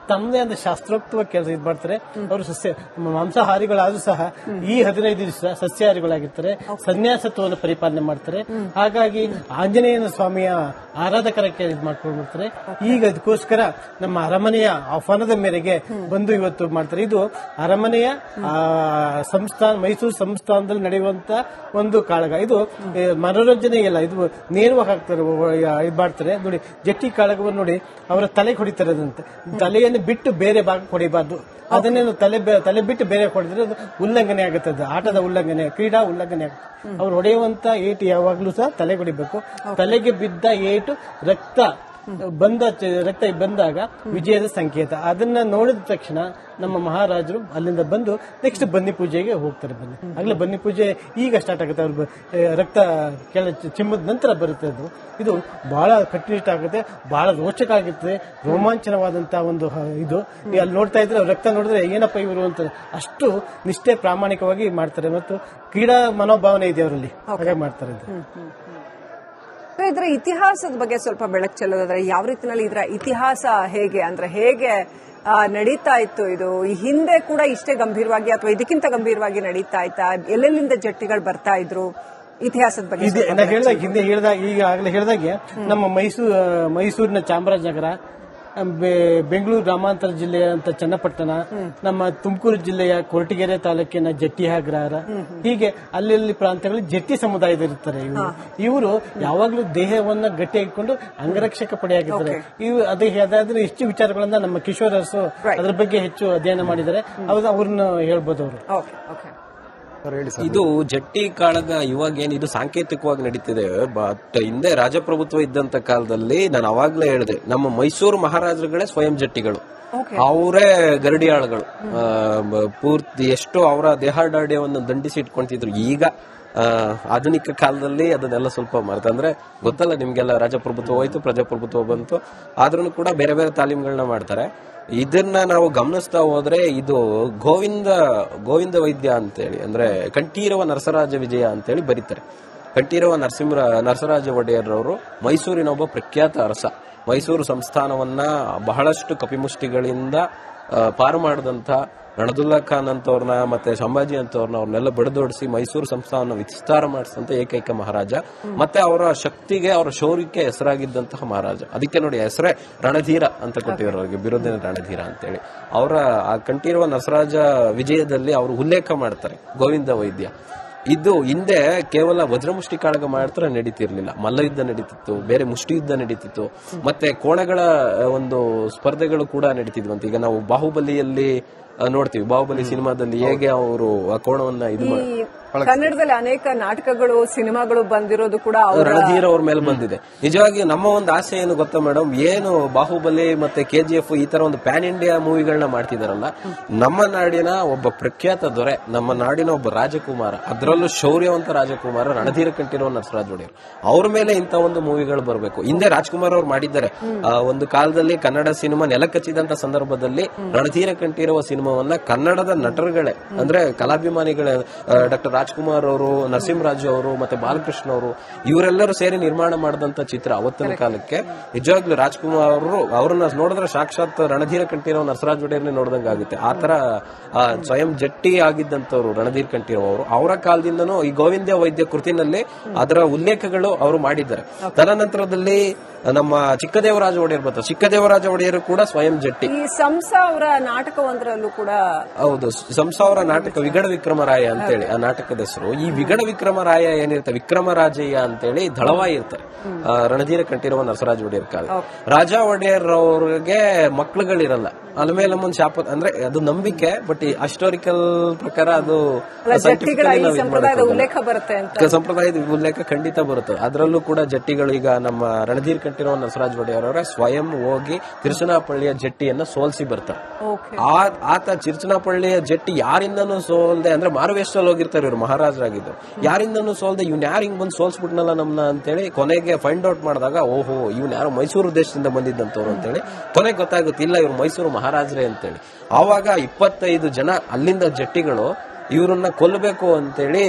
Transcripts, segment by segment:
ತಮ್ಮದೇ ಅಂತ ಶಾಸ್ತ್ರೋಕ್ತವಾಗಿ ಕೆಲಸ ಇದು ಮಾಡ್ತಾರೆ. ಅವರು ಮಾಂಸಾಹಾರಿಗಳಾದ್ರೂ ಸಹ ಈ 15 ದಿವಸ ಸಸ್ಯಾಹಾರಿಗಳಾಗಿರ್ತಾರೆ. ಸನ್ಯಾಸತ್ವವನ್ನು ಪರಿಪಾಲನೆ ಮಾಡ್ತಾರೆ. ಹಾಗಾಗಿ ಆಂಜನೇಯನ ಸ್ವಾಮಿಯ ಆರಾಧಕರಕ್ಕೆ ಇದು ಮಾಡ್ಕೊಂಡಿರ್ತಾರೆ. ಈಗ ಅದಕ್ಕೋಸ್ಕರ ನಮ್ಮ ಅರಮನೆಯ ಆಹ್ವಾನದ ಮೇರೆಗೆ ಬಂದು ಇವತ್ತು ಮಾಡ್ತಾರೆ. ಇದು ಅರಮನೆಯ ಸಂಸ್ಥಾನ, ಮೈಸೂರು ಸಂಸ್ಥಾನದಲ್ಲಿ ನಡೆಯುವಂತ ಒಂದು ಕಾಳಗ. ಇದು ಮನೋರಂಜನೆ ಇಲ್ಲ, ಇದು ನೇರವಾಗಿ ಹಾಕ್ತಾರೆ, ಇದು ಮಾಡ್ತಾರೆ. ನೋಡಿ, ಜಟ್ಟಿ ಕಾಳಗವನ್ನು ನೋಡಿ, ಅವರ ತಲೆ ಹೊಡಿತಾರೆ. ಅದಂತೆ ತಲೆಯನ್ನು ಬಿಟ್ಟು ಬೇರೆ ಭಾಗ ಹೊಡಿಬಾರ್ದು. ಅದನ್ನೇನು ತಲೆ ಬಿಟ್ಟು ಬೇರೆ ಹೊಡೆದ್ರೆ ಅದು ಉಲ್ಲಂಘನೆ ಆಗುತ್ತೆ. ಅದು ಆಟದ ಉಲ್ಲಂಘನೆ, ಕ್ರೀಡಾ ಉಲ್ಲಂಘನೆ ಆಗುತ್ತೆ. ಅವ್ರು ಹೊಡೆಯುವಂತ ಏಟು ಯಾವಾಗ್ಲೂ ಸಹ ತಲೆ ಹೊಡಿಬೇಕು. ತಲೆಗೆ ಬಿದ್ದ ಏಟು ರಕ್ತ ಬಂದಾಗ ವಿಜಯದ ಸಂಕೇತ. ಅದನ್ನ ನೋಡಿದ ತಕ್ಷಣ ನಮ್ಮ ಮಹಾರಾಜರು ಅಲ್ಲಿಂದ ಬಂದು ನೆಕ್ಸ್ಟ್ ಬನ್ನಿ ಪೂಜೆಗೆ ಹೋಗ್ತಾರೆ. ಆಗ್ಲೇ ಬನ್ನಿ ಪೂಜೆ ಈಗ ಸ್ಟಾರ್ಟ್ ಆಗುತ್ತೆ. ಅವ್ರು ರಕ್ತ ಚಿಮ್ಮದ ನಂತರ ಬರುತ್ತೆ. ಇದು ಬಹಳ ಕಟ್ಟುನಿಟ್ಟಾಗುತ್ತೆ, ಬಹಳ ರೋಚಕ ಆಗುತ್ತೆ, ರೋಮಾಂಚನವಾದಂತಹ ಒಂದು ಇದು. ಅಲ್ಲಿ ನೋಡ್ತಾ ಇದ್ರೆ ರಕ್ತ ನೋಡಿದ್ರೆ ಏನಪ್ಪ ಇವರು ಅಂತ ಅಷ್ಟು ನಿಷ್ಠೆ ಪ್ರಾಮಾಣಿಕವಾಗಿ ಮಾಡ್ತಾರೆ. ಮತ್ತು ಕ್ರೀಡಾ ಮನೋಭಾವನೆ ಇದೆ ಅವರಲ್ಲಿ, ಹಾಗೆ ಮಾಡ್ತಾರೆ. ಇದರ ಇತಿಹಾಸದ ಬಗ್ಗೆ ಸ್ವಲ್ಪ ಬೆಳಕು ಚೆಲ್ಲೋದಾದ್ರೆ, ಯಾವ ರೀತಿಯಲ್ಲಿ ಇದರ ಇತಿಹಾಸ ಹೇಗೆ ನಡೀತಾ ಇತ್ತು? ಇದು ಈ ಹಿಂದೆ ಕೂಡ ಇಷ್ಟೇ ಗಂಭೀರವಾಗಿ ಅಥವಾ ಇದಕ್ಕಿಂತ ಗಂಭೀರವಾಗಿ ನಡೀತಾ ಇತ್ತಾ? ಎಲ್ಲೆಲ್ಲಿಂದ ಜಟ್ಟಿಗಳು ಬರ್ತಾ ಇದ್ರು? ಇತಿಹಾಸದ ಬಗ್ಗೆ ಹಿಂದೆ ಈಗಾಗಲೇ ಹೇಳಿದಾಗೆ ನಮ್ಮ ಮೈಸೂರಿನ ಚಾಮರಾಜನಗರ, ಬೆಂಗಳೂರು ಗ್ರಾಮಾಂತರ ಜಿಲ್ಲೆಯ ಚನ್ನಪಟ್ಟಣ, ನಮ್ಮ ತುಮಕೂರು ಜಿಲ್ಲೆಯ ಕೊರಟಗೆರೆ ತಾಲೂಕಿನ ಜಟ್ಟಿ ಅಗ್ರಹಾರ, ಹೀಗೆ ಅಲ್ಲಿ ಪ್ರಾಂತ್ಯಗಳಲ್ಲಿ ಜಟ್ಟಿ ಸಮುದಾಯದಲ್ಲಿರ್ತಾರೆ. ಇವರು ಯಾವಾಗ್ಲೂ ದೇಹವನ್ನ ಗಟ್ಟಿಯಾಗಿಕೊಂಡು ಅಂಗರಕ್ಷಕ ಪಡೆಯಾಗಿದ್ದಾರೆ. ಅದಾದ್ರೆ ಹೆಚ್ಚು ವಿಚಾರಗಳನ್ನ ನಮ್ಮ ಕಿಶೋರ್ ಅರಸು ಅದ್ರ ಬಗ್ಗೆ ಹೆಚ್ಚು ಅಧ್ಯಯನ ಮಾಡಿದ್ದಾರೆ. ಅವ್ರನ್ನ ಹೇಳ್ಬೋದು ಅವರು. ಇದು ಜಟ್ಟಿ ಕಾಳಗ ಇವಾಗೇನು ಇದು ಸಾಂಕೇತಿಕವಾಗಿ ನಡೀತಿದೆ. ಬಟ್ ಹಿಂದೆ ರಾಜಪ್ರಭುತ್ವ ಇದ್ದಂತ ಕಾಲದಲ್ಲಿ ನಾನು ಅವಾಗ್ಲೇ ಹೇಳಿದೆ, ನಮ್ಮ ಮೈಸೂರು ಮಹಾರಾಜರುಗಳೇ ಸ್ವಯಂ ಜಟ್ಟಿಗಳು, ಅವರೇ ಗರಡಿಯಾಳುಗಳು. ಪೂರ್ತಿ ಎಷ್ಟು ಅವರ ದೇಹದಾಢ್ಯವನ್ನು ದಂಡಿಸಿ ಇಟ್ಕೊಂತಿದ್ರು. ಈಗ ಆಧುನಿಕ ಕಾಲದಲ್ಲಿ ಅದನ್ನೆಲ್ಲ ಸ್ವಲ್ಪ ಮಾಡ್ತಾರೆ. ಅಂದ್ರೆ ಗೊತ್ತಲ್ಲ ನಿಮ್ಗೆಲ್ಲ, ರಾಜಪ್ರಭುತ್ವ ಹೋಯ್ತು, ಪ್ರಜಾಪ್ರಭುತ್ವ ಬಂತು, ಆದ್ರೂ ಕೂಡ ಬೇರೆ ಬೇರೆ ತಾಲೀಮ್ಗಳನ್ನ ಮಾಡ್ತಾರೆ. ಇದನ್ನ ನಾವು ಗಮನಿಸ್ತಾ ಹೋದ್ರೆ ಇದು ಗೋವಿಂದ ವೈದ್ಯ ಅಂತೇಳಿ, ಅಂದ್ರೆ ಕಂಠೀರವ ನರಸರಾಜ ವಿಜಯ ಅಂತೇಳಿ ಬರೀತಾರೆ. ಕಂಠೀರವ ನರಸರಾಜ ಒಡೆಯರ್ ಅವರು ಮೈಸೂರಿನ ಒಬ್ಬ ಪ್ರಖ್ಯಾತ ಅರಸ. ಮೈಸೂರು ಸಂಸ್ಥಾನವನ್ನ ಬಹಳಷ್ಟು ಕಪಿಮುಷ್ಟಿಗಳಿಂದ ಪಾರು ಮಾಡಿದಂತ ರಣದುಲ್ಲಾ ಖಾನ್ ಅಂತವ್ರನ್ನ ಮತ್ತೆ ಸಂಭಾಜಿ ಅಂತವ್ರನ್ನ ಅವ್ರನ್ನೆಲ್ಲ ಬಡಿದೋಡಿಸಿ ಮೈಸೂರು ಸಂಸ್ಥಾನವನ್ನು ವಿಸ್ತಾರ ಮಾಡಿಸಿದಂತ ಏಕೈಕ ಮಹಾರಾಜ. ಮತ್ತೆ ಅವರ ಶಕ್ತಿಗೆ, ಅವರ ಶೌರ್ಯಕ್ಕೆ ಹೆಸರಾಗಿದ್ದಂತಹ ಮಹಾರಾಜ. ಅದಕ್ಕೆ ನೋಡಿ ಹೆಸರೇ ರಣಧೀರ ಅಂತ ಕೊಟ್ಟಿದ್ರು ಅವ್ರಿಗೆ, ಬಿರುದಿನ ರಣಧೀರ ಅಂತೇಳಿ. ಅವರ ಆ ಕಂಠೀರವ ನರಸರಾಜ ವಿಜಯದಲ್ಲಿ ಅವರು ಉಲ್ಲೇಖ ಮಾಡ್ತಾರೆ ಗೋವಿಂದ ವೈದ್ಯ. ಇದು ಹಿಂದೆ ಕೇವಲ ವಜ್ರಮುಷ್ಟಿ ಕಾಳಗ ಮಾತ್ರ ನಡೀತಿರ್ಲಿಲ್ಲ, ಮಲ್ಲಯುದ್ಧ ನಡೀತಿತ್ತು, ಬೇರೆ ಮುಷ್ಟಿ ಯುದ್ಧ ನಡೀತಿತ್ತು, ಮತ್ತೆ ಕೋಣಗಳ ಒಂದು ಸ್ಪರ್ಧೆಗಳು ಕೂಡ ನಡೀತಿದ್ವಂತೆ. ಈಗ ನಾವು ಬಾಹುಬಲಿಯಲ್ಲಿ ನೋಡ್ತೀವಿ, ಬಾಹುಬಲಿ ಸಿನಿಮಾದಲ್ಲಿ ಹೇಗೆ ಅವರು ಆ ಕೋಣವನ್ನ ಇದು ಕನ್ನಡದಲ್ಲಿ ಅನೇಕ ನಾಟಕಗಳು, ಸಿನಿಮಾಗಳು ಬಂದಿರೋದು ಕೂಡ ರಣಧೀರ್ ಅವ್ರ ಮೇಲೆ ಬಂದಿದೆ. ನಿಜವಾಗಿ ನಮ್ಮ ಒಂದು ಆಸೆ ಏನು ಗೊತ್ತಾ ಮೇಡಮ್, ಏನು ಬಾಹುಬಲಿ ಮತ್ತೆ KGF ಈ ತರ ಒಂದು ಪ್ಯಾನ್ ಇಂಡಿಯಾ ಮೂವಿಗಳನ್ನ ಮಾಡ್ತಿದಾರಲ್ಲ, ನಮ್ಮ ನಾಡಿನ ಒಬ್ಬ ಪ್ರಖ್ಯಾತ ದೊರೆ, ನಮ್ಮ ನಾಡಿನ ಒಬ್ಬ ರಾಜಕುಮಾರ, ಅದರಲ್ಲೂ ಶೌರ್ಯವಂತ ರಾಜಕುಮಾರ ರಣಧೀರ ಕಂಠೀರವ ನರಸರಾಜ ಒಡೆಯರ್, ಅವ್ರ ಮೇಲೆ ಇಂತ ಒಂದು ಮೂವಿಗಳು ಬರಬೇಕು. ಹಿಂದೆ ರಾಜ್ಕುಮಾರ್ ಅವ್ರು ಮಾಡಿದ್ದಾರೆ. ಒಂದು ಕಾಲದಲ್ಲಿ ಕನ್ನಡ ಸಿನಿಮಾ ನೆಲಕಚ್ಚಿದಂತ ಸಂದರ್ಭದಲ್ಲಿ ರಣಧೀರ ಕಂಠೀರವ ಸಿನಿಮಾವನ್ನ ಕನ್ನಡದ ನಟರುಗಳೇ, ಅಂದ್ರೆ ಕಲಾಭಿಮಾನಿಗಳೇ, ಡಾಕ್ಟರ್ ರಾಜ್ಕುಮಾರ್ ಅವರು, ನರಸಿಂಹರಾಜು ಅವರು, ಮತ್ತೆ ಬಾಲಕೃಷ್ಣ ಅವರು, ಇವರೆಲ್ಲರೂ ಸೇರಿ ನಿರ್ಮಾಣ ಮಾಡಿದಂತ ಚಿತ್ರ ಅವತ್ತಿನ ಕಾಲಕ್ಕೆ. ನಿಜವಾಗ್ಲೂ ರಾಜ್ಕುಮಾರ್ ಅವರು ಅವ್ರನ್ನ ನೋಡಿದ್ರೆ ಸಾಕ್ಷಾತ್ ರಣಧೀರ ಕಂಠೀರವ ನರಸರಾಜ ಒಡೆಯರ್ನೇ ನೋಡ್ದಂಗ ಆಗುತ್ತೆ. ಆತರ ಸ್ವಯಂ ಜಟ್ಟಿ ಆಗಿದ್ದಂತವ್ರು ರಣಧೀರ ಕಂಠೀರವ ಅವರು. ಅವರ ಕಾಲದಿಂದನೂ ಈ ಗೋವಿಂದ ವೈದ್ಯ ಕೃತಿನಲ್ಲಿ ಅದರ ಉಲ್ಲೇಖಗಳು ಅವರು ಮಾಡಿದ್ದಾರೆ. ತದನಂತರದಲ್ಲಿ ನಮ್ಮ ಚಿಕ್ಕದೇವರಾಜ ಒಡೆಯರ್ ಬರ್ತಾರೆ. ಚಿಕ್ಕದೇವರಾಜ ಒಡೆಯರು ಕೂಡ ಸ್ವಯಂ ಜಟ್ಟಿ. ಸಂಸಾ ಅವರ ನಾಟಕವೊಂದರಲ್ಲೂ ಕೂಡ, ಹೌದು, ಸಂಸಾ ಅವರ ನಾಟಕ ವಿಗಡ ವಿಕ್ರಮರಾಯ ಅಂತೇಳಿ ಆ ನಾಟಕದ ಹೆಸರು. ಈ ವಿಗಡ ವಿಕ್ರಮರಾಯ ಏನಿರ್ತಾರೆ, ವಿಕ್ರಮರಾಜಯ್ಯ ಅಂತೇಳಿ ದಳವಾಯಿ ಇರ್ತಾರೆ ರಣಧೀರ ಕಂಠೀರವ ನರಸರಾಜ ಒಡೆಯರ್ ಕಾಲ. ರಾಜ ಒಡೆಯರ್ ಅವ್ರಿಗೆ ಮಕ್ಳುಗಳಿರಲ್ಲ, ಅಲ್ಮೇಲೆ ಮುಂದೆ ಶಾಪ, ಅಂದ್ರೆ ಅದು ನಂಬಿಕೆ, ಬಟ್ ಈ ಹಿಸ್ಟಾರಿಕಲ್ ಪ್ರಕಾರ ಅದು ಸಂಪ್ರದಾಯದ ಉಲ್ಲೇಖ ಖಂಡಿತ ಬರುತ್ತೆ. ಅದರಲ್ಲೂ ಕೂಡ ಜಟ್ಟಿಗಳು, ಈಗ ನಮ್ಮ ರಣಧೀರ ಕಂಠೀರವ ನರಸರಾಜ ಒಡೆಯರ್ ಅವರ ಸ್ವಯಂ ಹೋಗಿ ತಿರುಚನಾಪಳ್ಳಿಯ ಜಟ್ಟಿಯನ್ನ ಸೋಲ್ಸಿ ಬರ್ತಾರೆ. ಆತ ತಿರುಚನಾಪಳ್ಳಿಯ ಜಟ್ಟಿ ಯಾರಿಂದನೂ ಸೋಲ್ದೆ, ಅಂದ್ರೆ ಮಾರುವೇಷದಲ್ಲಿ ಹೋಗಿರ್ತಾರೆ ಇವ್ರು, ಮಹಾರಾಜರಾಗಿದ್ದು, ಯಾರಿಂದನೂ ಸೋಲ್ದೆ ಇವ್ನ ಯಾರು ಹಿಂಗ್ ಬಂದು ಸೋಲ್ಸ್ಬಿಟ್ನಲ್ಲ ನಮ್ನ ಅಂತೇಳಿ ಕೊನೆಗೆ ಫೈಂಡ್ ಔಟ್ ಮಾಡಿದಾಗ, ಓಹೋ ಇವ್ನ ಯಾರು ಮೈಸೂರು ದೇಶದಿಂದ ಬಂದಿದ್ದಂತವ್ರು ಅಂತೇಳಿ ಕೊನೆಗೆ ಗೊತ್ತಾಗುತ್ತೆ, ಇಲ್ಲ ಇವ್ರು ಮೈಸೂರು ಮಹಾರಾಜರೇ ಅಂತೇಳಿ. ಆವಾಗ 25 ಜನ ಅಲ್ಲಿಂದ ಜಟ್ಟಿಗಳು ಇವ್ರನ್ನ ಕೊಲ್ಲಬೇಕು ಅಂತೇಳಿ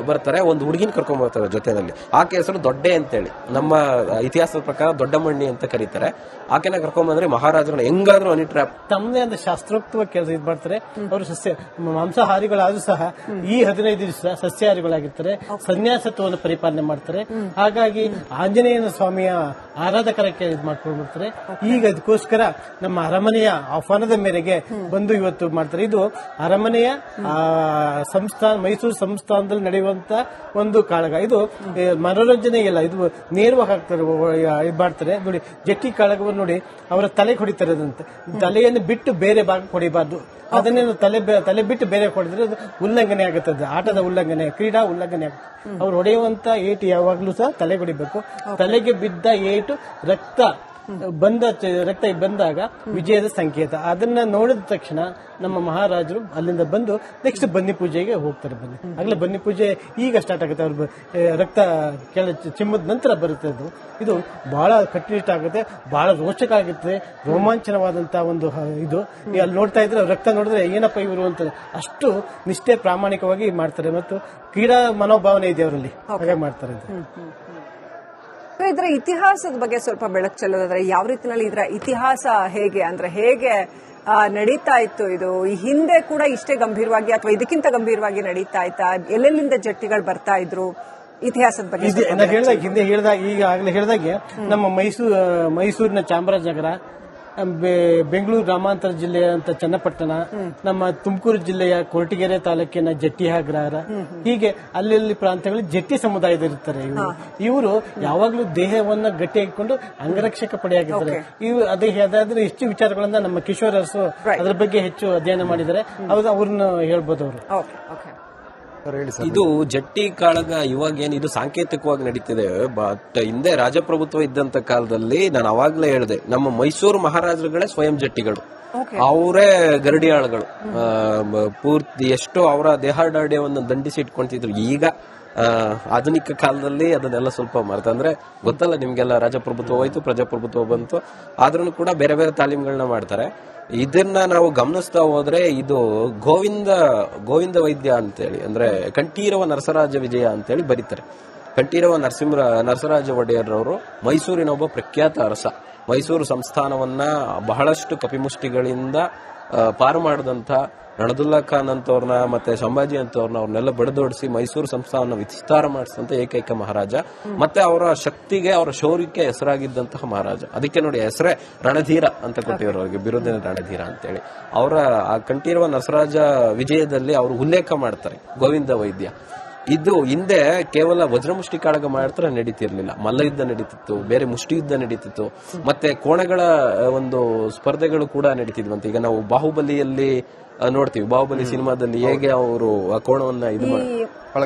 ಬರ್ತಾರೆ. ಒಂದು ಹುಡುಗಿನ ಕರ್ಕೊಂಡ್ ಬರ್ತಾರೆ ಜೊತೆನಲ್ಲಿ. ಆಕೆ ಹೆಸರು ದೊಡ್ಡೆ ಅಂತೇಳಿ, ನಮ್ಮ ಇತಿಹಾಸದ ಪ್ರಕಾರ ದೊಡ್ಡಮಣ್ಣಿ ಅಂತ ಕರೀತಾರೆ. ಆಕೆನ ಕರ್ಕೊಂಡ್ ಬಂದ್ರೆ ಮಹಾರಾಜರನ್ನ ಹೆಂಗಾದ್ರೂ ಹನಿ ಟ್ರ್ಯಾಪ್ ತಮ್ಮದೇ ಅಂತ ಶಾಸ್ತ್ರೋಕ್ತವಾಗಿ ಕೆಲಸ ಇದು ಮಾಡ್ತಾರೆ. ಅವರು ಮಾಂಸಾಹಾರಿಗಳಾದ್ರೂ ಸಹ ಈ 15 ದಿವಸ ಸಸ್ಯಾಹಾರಿಗಳಾಗಿರ್ತಾರೆ. ಸನ್ಯಾಸತ್ವವನ್ನು ಪರಿಪಾಲನೆ ಮಾಡ್ತಾರೆ. ಹಾಗಾಗಿ ಆಂಜನೇಯನ ಸ್ವಾಮಿಯ ಆರಾಧಕರಕ್ಕೆ ಇದು ಮಾಡ್ಕೊಂಡ್ಬಿಡ್ತಾರೆ. ಈಗ ಅದಕ್ಕೋಸ್ಕರ ನಮ್ಮ ಅರಮನೆಯ ಆಹ್ವಾನದ ಮೇರೆಗೆ ಬಂದು ಇವತ್ತು ಮಾಡ್ತಾರೆ. ಇದು ಅರಮನೆಯ ಸಂಸ್ಥಾನ, ಮೈಸೂರು ಸಂಸ್ಥಾನದಲ್ಲಿ ನಡೆಯುವಂತ ಒಂದು ಕಾಳಗ. ಇದು ಮನೋರಂಜನೆ ಇಲ್ಲ, ಇದು ನೇರವಾಗಿ ಹಾಕ್ತಾರೆ, ಇದು ಮಾಡ್ತಾರೆ. ನೋಡಿ, ಜಟ್ಟಿ ಕಾಳಗವನ್ನು ನೋಡಿ, ಅವರ ತಲೆ ಹೊಡಿತಾರೆ. ಅದಂತೆ ತಲೆಯನ್ನು ಬಿಟ್ಟು ಬೇರೆ ಭಾಗ ಹೊಡಿಬಾರ್ದು. ಅದನ್ನೇನು ತಲೆ ಬಿಟ್ಟು ಬೇರೆ ಹೊಡೆದ್ರೆ ಅದು ಉಲ್ಲಂಘನೆ ಆಗುತ್ತದೆ. ಆಟದ ಉಲ್ಲಂಘನೆ, ಕ್ರೀಡಾ ಉಲ್ಲಂಘನೆ ಆಗುತ್ತೆ. ಅವ್ರು ಹೊಡೆಯುವಂತ ಏಟು ಯಾವಾಗ್ಲೂ ಸಹ ತಲೆ ಹೊಡಿಬೇಕು. ತಲೆಗೆ ಬಿದ್ದ ಏಟು ರಕ್ತ ಬಂದಾಗ ವಿಜಯದ ಸಂಕೇತ. ಅದನ್ನ ನೋಡಿದ ತಕ್ಷಣ ನಮ್ಮ ಮಹಾರಾಜರು ಅಲ್ಲಿಂದ ಬಂದು ನೆಕ್ಸ್ಟ್ ಬನ್ನಿ ಪೂಜೆಗೆ ಹೋಗ್ತಾರೆ. ಆಗ್ಲೇ ಬನ್ನಿ ಪೂಜೆ ಈಗ ಸ್ಟಾರ್ಟ್ ಆಗುತ್ತೆ. ಅವ್ರು ರಕ್ತ ಚಿಮ್ಮದ ನಂತರ ಬರುತ್ತೆ. ಇದು ಬಹಳ ಕಟ್ಟುನಿಟ್ಟಾಗುತ್ತೆ, ಬಹಳ ರೋಚಕ ಆಗುತ್ತೆ, ರೋಮಾಂಚನವಾದಂತ ಒಂದು ಇದು. ಅಲ್ಲಿ ನೋಡ್ತಾ ಇದ್ರೆ ರಕ್ತ ನೋಡಿದ್ರೆ ಏನಪ್ಪ ಇವರು ಅಂತ ಅಷ್ಟು ನಿಷ್ಠೆ ಪ್ರಾಮಾಣಿಕವಾಗಿ ಮಾಡ್ತಾರೆ. ಮತ್ತು ಕ್ರೀಡಾ ಮನೋಭಾವನೆ ಇದೆ ಅವರಲ್ಲಿ, ಹಾಗೆ ಮಾಡ್ತಾರೆ. ಇದರ ಇತಿಹಾಸದ ಬಗ್ಗೆ ಸ್ವಲ್ಪ ಬೆಳಕು ಚೆಲ್ಲೋದಾದ್ರೆ, ಯಾವ ರೀತಿಯಲ್ಲಿ ಇದರ ಇತಿಹಾಸ ಹೇಗೆ ಅಂದ್ರೆ ಹೇಗೆ ನಡೀತಾ ಇತ್ತು ಇದು? ಈ ಹಿಂದೆ ಕೂಡ ಇಷ್ಟೇ ಗಂಭೀರವಾಗಿ ಅಥವಾ ಇದಕ್ಕಿಂತ ಗಂಭೀರವಾಗಿ ನಡೀತಾ ಇತ್ತಾ? ಎಲ್ಲೆಲ್ಲಿಂದ ಜಟ್ಟಿಗಳು ಬರ್ತಾ ಇದ್ರು? ಇತಿಹಾಸದ ಬಗ್ಗೆ ಹಿಂದೆ ಈಗಾಗಲೇ ಹೇಳಿದಾಗೆ ನಮ್ಮ ಮೈಸೂರಿನ ಚಾಮರಾಜನಗರ, ಬೆಂಗಳೂರು ಗ್ರಾಮಾಂತರ ಜಿಲ್ಲೆಯ ಚನ್ನಪಟ್ಟಣ, ನಮ್ಮ ತುಮಕೂರು ಜಿಲ್ಲೆಯ ಕೊರಟಗೆರೆ ತಾಲೂಕಿನ ಜಟ್ಟಿ ಅಗ್ರಹಾರ, ಹೀಗೆ ಅಲ್ಲಿ ಪ್ರಾಂತ್ಯಗಳಲ್ಲಿ ಜಟ್ಟಿ ಸಮುದಾಯದಲ್ಲಿರ್ತಾರೆ. ಇವರು ಯಾವಾಗ್ಲೂ ದೇಹವನ್ನ ಗಟ್ಟಿಯಾಗಿಕೊಂಡು ಅಂಗರಕ್ಷಕ ಪಡೆಯಾಗಿದ್ದಾರೆ. ಅದಾದ್ರೆ ಹೆಚ್ಚು ವಿಚಾರಗಳನ್ನ ನಮ್ಮ ಕಿಶೋರ್ ಅರಸು ಅದ್ರ ಬಗ್ಗೆ ಹೆಚ್ಚು ಅಧ್ಯಯನ ಮಾಡಿದ್ದಾರೆ. ಅವ್ರನ್ನ ಹೇಳ್ಬೋದು ಅವರು. ಇದು ಜಟ್ಟಿ ಕಾಳಗ ಇವಾಗ ಇದು ಸಾಂಕೇತಿಕವಾಗಿ ನಡೀತಿದೆ. ಬಟ್ ಹಿಂದೆ ರಾಜಪ್ರಭುತ್ವ ಇದ್ದಂತ ಕಾಲದಲ್ಲಿ ನಾನು ಅವಾಗ್ಲೇ ಹೇಳಿದೆ, ನಮ್ಮ ಮೈಸೂರು ಮಹಾರಾಜರುಗಳೇ ಸ್ವಯಂ ಜಟ್ಟಿಗಳು, ಅವರೇ ಗರಡಿಯಾಳುಗಳು. ಪೂರ್ತಿ ಎಷ್ಟು ಅವರ ದೇಹದಾಢ್ಯವನ್ನು ದಂಡಿಸಿ ಇಟ್ಕೊಂತಿದ್ರು. ಈಗ ಆಧುನಿಕ ಕಾಲದಲ್ಲಿ ಅದನ್ನೆಲ್ಲ ಸ್ವಲ್ಪ ಅಂದ್ರೆ ಗೊತ್ತಲ್ಲ ನಿಮ್ಗೆಲ್ಲ, ರಾಜಪ್ರಭುತ್ವ ಹೋಯ್ತು, ಪ್ರಜಾಪ್ರಭುತ್ವ ಬಂತು, ಆದ್ರೂ ಕೂಡ ಬೇರೆ ಬೇರೆ ತಾಲೀಮ್ಗಳನ್ನ ಮಾಡ್ತಾರೆ. ಇದನ್ನ ನಾವು ಗಮನಿಸ್ತಾ ಹೋದ್ರೆ ಇದು ಗೋವಿಂದ ವೈದ್ಯ ಅಂತೇಳಿ, ಅಂದ್ರೆ ಕಂಠೀರವ ನರಸರಾಜ ವಿಜಯ ಅಂತೇಳಿ ಬರೀತಾರೆ. ಕಂಠೀರವ ನರಸರಾಜ ಒಡೆಯರ್ ಅವರು ಮೈಸೂರಿನ ಒಬ್ಬ ಪ್ರಖ್ಯಾತ ಅರಸ. ಮೈಸೂರು ಸಂಸ್ಥಾನವನ್ನ ಬಹಳಷ್ಟು ಕಪಿಮುಷ್ಟಿಗಳಿಂದ ಪಾರು ಮಾಡಿದಂತ ರಣದುಲ್ಲಾ ಖಾನ್ ಅಂತವ್ರನ್ನ ಮತ್ತೆ ಸಂಭಾಜಿ ಅಂತವ್ರನ್ನ ಅವ್ರನ್ನೆಲ್ಲ ಬಡದೋಡಿಸಿ ಮೈಸೂರು ಸಂಸ್ಥಾನ ವಿಸ್ತಾರ ಮಾಡಿಸಿದಂತ ಏಕೈಕ ಮಹಾರಾಜ. ಮತ್ತೆ ಅವರ ಶಕ್ತಿಗೆ, ಅವರ ಶೌರ್ಯಕ್ಕೆ ಹೆಸರಾಗಿದ್ದಂತಹ ಮಹಾರಾಜ. ಅದಕ್ಕೆ ನೋಡಿ ಹೆಸರೇ ರಣಧೀರ ಅಂತ ಕೊಟ್ಟಿದ್ರು ಅವ್ರಿಗೆ, ಬಿರುದಿನ ರಣಧೀರ ಅಂತೇಳಿ. ಅವರ ಆ ಕಂಠೀರವ ನರಸರಾಜ ವಿಜಯದಲ್ಲಿ ಅವರು ಉಲ್ಲೇಖ ಮಾಡ್ತಾರೆ ಗೋವಿಂದ ವೈದ್ಯ. ಇದು ಹಿಂದೆ ಕೇವಲ ವಜ್ರಮುಷ್ಟಿ ಕಾಳಗ ಮಾತ್ರ ನಡೀತಿರ್ಲಿಲ್ಲ, ಮಲ್ಲಯುದ್ಧ ನಡೀತಿತ್ತು, ಬೇರೆ ಮುಷ್ಟಿ ಯುದ್ಧ ನಡೀತಿತ್ತು, ಮತ್ತೆ ಕೋಣಗಳ ಒಂದು ಸ್ಪರ್ಧೆಗಳು ಕೂಡ ನಡೀತಿದ್ವಂತೆ. ಈಗ ನಾವು ಬಾಹುಬಲಿಯಲ್ಲಿ ನೋಡ್ತೀವಿ, ಬಾಹುಬಲಿ ಸಿನಿಮಾದಲ್ಲಿ ಹೇಗೆ ಅವರು ಆ ಕೋಣವನ್ನ ಇದು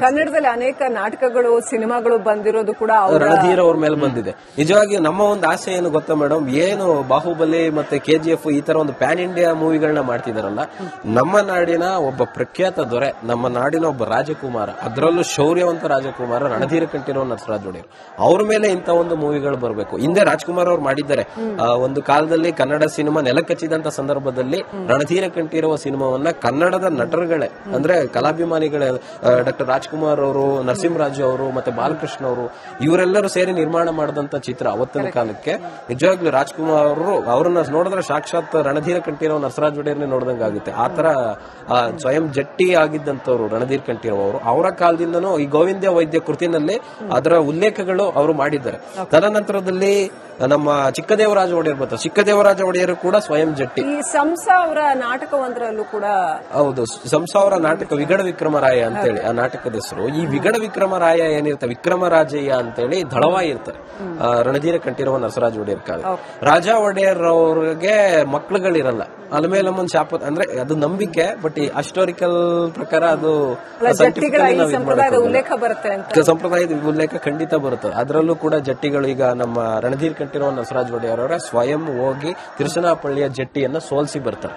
ಕನ್ನಡದಲ್ಲಿ ಅನೇಕ ನಾಟಕಗಳು, ಸಿನಿಮಾಗಳು ಬಂದಿರೋದು ಕೂಡ ರಣಧೀರ್ ಅವ್ರ ಮೇಲೆ ಬಂದಿದೆ. ನಿಜವಾಗಿ ನಮ್ಮ ಒಂದು ಆಸೆ ಏನು ಗೊತ್ತಾ ಮೇಡಮ್, ಏನು ಬಾಹುಬಲಿ ಮತ್ತೆ KGF ಈ ತರ ಒಂದು ಪ್ಯಾನ್ ಇಂಡಿಯಾ ಮೂವಿಗಳನ್ನ ಮಾಡ್ತಿದಾರಲ್ಲ, ನಮ್ಮ ನಾಡಿನ ಒಬ್ಬ ಪ್ರಖ್ಯಾತ ದೊರೆ, ನಮ್ಮ ನಾಡಿನ ಒಬ್ಬ ರಾಜಕುಮಾರ, ಅದರಲ್ಲೂ ಶೌರ್ಯವಂತ ರಾಜಕುಮಾರ ರಣಧೀರ ಕಂಠೀರವ ನರಸರಾಜ ಒಡೆಯರ್, ಅವ್ರ ಮೇಲೆ ಇಂತ ಒಂದು ಮೂವಿಗಳು ಬರಬೇಕು. ಹಿಂದೆ ರಾಜ್ಕುಮಾರ್ ಅವ್ರು ಮಾಡಿದ್ದಾರೆ. ಒಂದು ಕಾಲದಲ್ಲಿ ಕನ್ನಡ ಸಿನಿಮಾ ನೆಲಕಚ್ಚಿದಂತ ಸಂದರ್ಭದಲ್ಲಿ ರಣಧೀರ ಕಂಠೀರವ ಸಿನಿಮಾವನ್ನ ಕನ್ನಡದ ನಟರುಗಳೇ, ಅಂದ್ರೆ ಕಲಾಭಿಮಾನಿಗಳೇ, ಡಾಕ್ಟರ್ ರಾಜ್ಕುಮಾರ್ ಅವರು, ನರಸಿಂಹರಾಜು ಅವರು, ಮತ್ತೆ ಬಾಲಕೃಷ್ಣ ಅವರು, ಇವರೆಲ್ಲರೂ ಸೇರಿ ನಿರ್ಮಾಣ ಮಾಡಿದಂತ ಚಿತ್ರ ಅವತ್ತಿನ ಕಾಲಕ್ಕೆ. ನಿಜವಾಗ್ಲೂ ರಾಜ್ಕುಮಾರ್ ಅವರು ಅವರನ್ನ ನೋಡಿದ್ರೆ ಸಾಕ್ಷಾತ್ ರಣಧೀರ ಕಂಠೀರವ ನರಸರಾಜ ಒಡೆಯರ್ನೇ ನೋಡ್ದಂಗಾಗುತ್ತೆ. ಆತರ ಸ್ವಯಂ ಜಟ್ಟಿ ಆಗಿದ್ದಂತವ್ರು ರಣಧೀರ್ ಕಂಠೀರವ ಅವರು. ಅವರ ಕಾಲದಿಂದನೂ ಈ ಗೋವಿಂದ ವೈದ್ಯ ಕೃತಿನಲ್ಲಿ ಅದರ ಉಲ್ಲೇಖಗಳು ಅವರು ಮಾಡಿದ್ದಾರೆ. ತದನಂತರದಲ್ಲಿ ನಮ್ಮ ಚಿಕ್ಕದೇವರಾಜ ಒಡೆಯರ್ ಬರ್ತಾರೆ. ಚಿಕ್ಕದೇವರಾಜ ಒಡೆಯರು ಕೂಡ ಸ್ವಯಂ ಜಟ್ಟಿ. ಸಂಸಾ ಅವರ ನಾಟಕವೊಂದರಲ್ಲೂ ಕೂಡ, ಹೌದು, ಸಂಸಾ ಅವರ ನಾಟಕ ವಿಗಡ ವಿಕ್ರಮರಾಯ ಅಂತೇಳಿ ಆ ನಾಟಕದ ಹೆಸರು. ಈ ವಿಗಡ ವಿಕ್ರಮರಾಯ ಏನಿರ್ತಾರೆ, ವಿಕ್ರಮರಾಜಯ್ಯ ಅಂತೇಳಿ ದಳವಾಯಿ ಇರ್ತಾರೆ ರಣಧೀರ ಕಂಠೀರವ ನರಸರಾಜ ಒಡೆಯರ್ ಕಾಲ. ರಾಜ ಒಡೆಯರ್ ಅವ್ರಿಗೆ ಮಕ್ಳುಗಳಿರಲ್ಲ, ಅಲ್ಮೇಲೆ ಒಂದು ಶಾಪ, ಅಂದ್ರೆ ಅದು ನಂಬಿಕೆ, ಬಟ್ ಈ ಹಿಸ್ಟಾರಿಕಲ್ ಪ್ರಕಾರ ಅದು ಸಂಪ್ರದಾಯದ ಉಲ್ಲೇಖ ಖಂಡಿತ ಬರುತ್ತದೆ. ಅದರಲ್ಲೂ ಕೂಡ ಜಟ್ಟಿಗಳು, ಈಗ ನಮ್ಮ ರಣಧೀರ್ ಕಂಠೀರವ ನರಸರಾಜ ಒಡೆಯರ್ ಅವರ ಸ್ವಯಂ ಹೋಗಿ ತಿರುಚನಾಪಳ್ಳಿಯ ಜಟ್ಟಿಯನ್ನ ಸೋಲ್ಸಿ ಬರ್ತಾರೆ.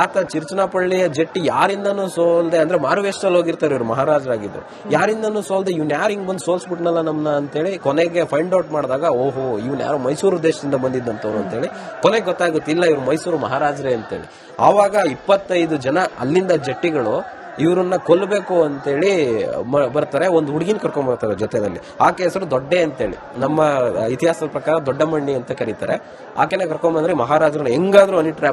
ಆತ ತಿರುಚನಾಪಳ್ಳಿಯ ಜಟ್ಟಿ ಯಾರಿಂದನೂ ಸೋಲ್ದೆ, ಅಂದ್ರೆ ಮಾರುವೇಷದಲ್ಲಿ ಹೋಗಿರ್ತಾರೆ ಇವ್ರು, ಮಹಾರಾಜರಾಗಿದ್ರು, ಯಾರಿಂದನೂ ಸೋಲ್ದೆ ಇವ್ನ ಯಾರು ಹಿಂಗ್ ಬಂದು ಸೋಲ್ಸ್ಬಿಟ್ನಲ್ಲ ನಮ್ನ ಅಂತೇಳಿ ಕೊನೆಗೆ ಫೈಂಡ್ ಔಟ್ ಮಾಡಿದಾಗ, ಓಹೋ ಇವ್ನ ಯಾರು ಮೈಸೂರು ದೇಶದಿಂದ ಬಂದಿದ್ದಂತವ್ರು ಅಂತೇಳಿ ಕೊನೆಗೆ ಗೊತ್ತಾಗುತ್ತೆ, ಇಲ್ಲ ಇವ್ರು ಮೈಸೂರು ಮಹಾರಾಜರೇ ಅಂತೇಳಿ. ಆವಾಗ 25 ಜನ ಅಲ್ಲಿಂದ ಜಟ್ಟಿಗಳು ಇವ್ರನ್ನ ಕೊಲ್ಲಬೇಕು ಅಂತೇಳಿ ಬರ್ತಾರೆ. ಒಂದು ಹುಡುಗಿನ ಕರ್ಕೊಂಡ್ ಬರ್ತಾರೆ ಜೊತೆನಲ್ಲಿ. ಆಕೆ ಹೆಸರು ದೊಡ್ಡೆ ಅಂತೇಳಿ, ನಮ್ಮ ಇತಿಹಾಸದ ಪ್ರಕಾರ ದೊಡ್ಡಮಣ್ಣಿ ಅಂತ ಕರೀತಾರೆ. ಆಕೆನ ಕರ್ಕೊಂಡ್ ಬಂದ್ರೆ ಮಹಾರಾಜರನ್ನ ಹೆಂಗಾದ್ರೂ ಹನಿ ಟ್ರ್ಯಾಪ್